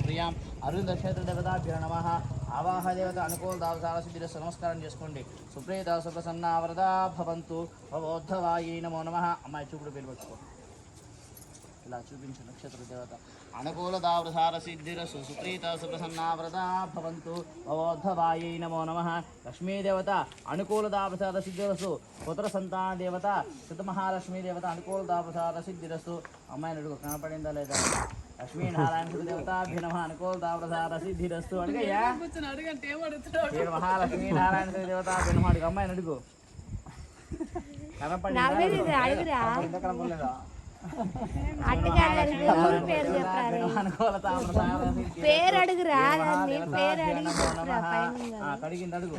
ప్రియాం అరుంధ క్షేత్ర దేవతాభ్యో నమః ఆవాహ దేవత అనుకూల దావసాల సిద్ధిరస్సు నమస్కారం చేసుకోండి. సుప్రీత సుప్రసన్న వరదా భవంతు భవోద్ధవాయై నమో నమః. అమ్మాయి చూపుడు పేరు పట్టుకో, ఇలా చూపించు. నక్షత్ర దేవత అనుకూల దావసాల సిద్ధిరస్సు సుప్రీత సుప్రసన్న వరదా భవంతు భవోద్ధవాయై నమో నమః. లక్ష్మీదేవత అనుకూల దావసాల సిద్ధిరస్సు పుత్ర సంతాన దేవత శతమహాలక్ష్మీ దేవత అనుకూల దావసాల సిద్ధిరస్సు. అమ్మాయిని అడుగు, కనపడిందా లేదా? లక్ష్మీనారాయణ దేవతాభ్యో నమః అనుకూల దావసాల సిద్ధిరస్సు. అడుగయ్యా, మహాలక్ష్మీ నారాయణ దేవతాభ్యో నమః. అడుగు, అమ్మాయిని అడుగు. కనపడిందా? కనపడలేదా? పేరు అడుగురా, కడిగింది అడుగు.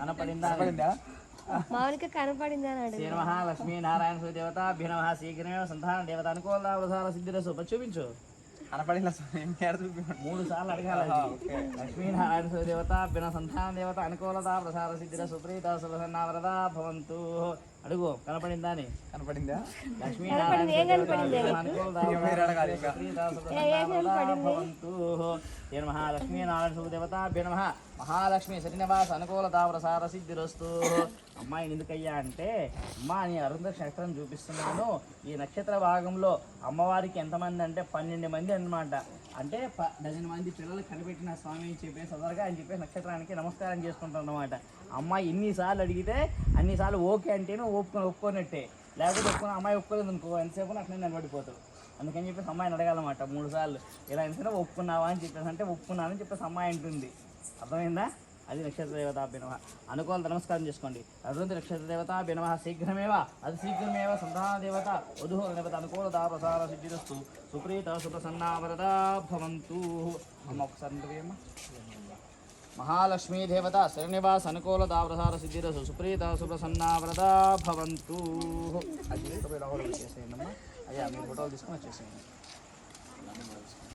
కనపడిందా? మౌనిక కనపడింది అని అడుగు. మహాలక్ష్మీ నారాయణ దేవతాభ్యో నమః శీఘ్రమే సంతాన దేవత అనుకూల దావసాల సిద్ధిరస్సు. చూపించు. కనపడిన 3 సార్లు అడగాలి. లక్ష్మీనారాయణ దేవతాభ్యో సంతాన దేవత అనుకూల దావసాల సిద్ధిరస్సు సుప్రీత సుప్రసన్న వరదా భవంతు. అడుగు, కనపడిందా అని? కనపడిందా? లక్ష్మీనారాయణ దేవతాభ్యో నమః మహాలక్ష్మి శ్రీనివాస అనుకూల దావసాల సిద్ధిరస్తు. అమ్మాయి ఎందుకయ్యా అంటే, అమ్మా నీ అరుంధ నక్షత్రం చూపిస్తున్నాను. ఈ నక్షత్ర భాగంలో అమ్మవారికి ఎంతమంది అంటే 12 మంది అన్నమాట. అంటే 12 మంది పిల్లలు కనిపెట్టిన స్వామి అని చెప్పేసి సదరగా అని చెప్పేసి నక్షత్రానికి నమస్కారం చేసుకుంటాం అన్నమాట. అమ్మాయి ఎన్నిసార్లు అడిగితే అన్నిసార్లు ఓకే అంటేనే ఒప్పుకోనట్టే. లేకపోతే అమ్మాయి ఒప్పుకోలేదు అనుకో, ఎంతసేపు అట్లా నిలబడిపోతావు. అందుకని చెప్పేసి అమ్మాయిని అడగాలన్నమాట 3 సార్లు. ఇలా ఎంతసేపు ఒప్పుకున్నావా అని చెప్పేసి అంటే ఒప్పుకున్నానని చెప్పేసి అమ్మాయి అంటుంది. అర్థమైందా? అది నక్షత్ర దేవతాభ్యో నమః. అనుకూల నమస్కారం చేసుకోండి. అరుంధ నక్షత్ర దేవతాభ్యో నమః శీఘ్రమేవ సంతాన దేవత వధూర దేవత అనుకూల దావసాల సిద్ధిరస్తు సుప్రీత సుప్రసన్న వరదా భవంతు. అమ్మ ఒకసారి అమ్మా. మహాలక్ష్మీ దేవత శ్రీనివాస అనుకూల దావసాల సిద్ధిరస్తు సుప్రీత సుప్రసన్న వరదా భవంతు. అది చేసేయండి అమ్మా. అయ్యా మీరు ఫోటోలు తీసుకొని వచ్చేసేయండి.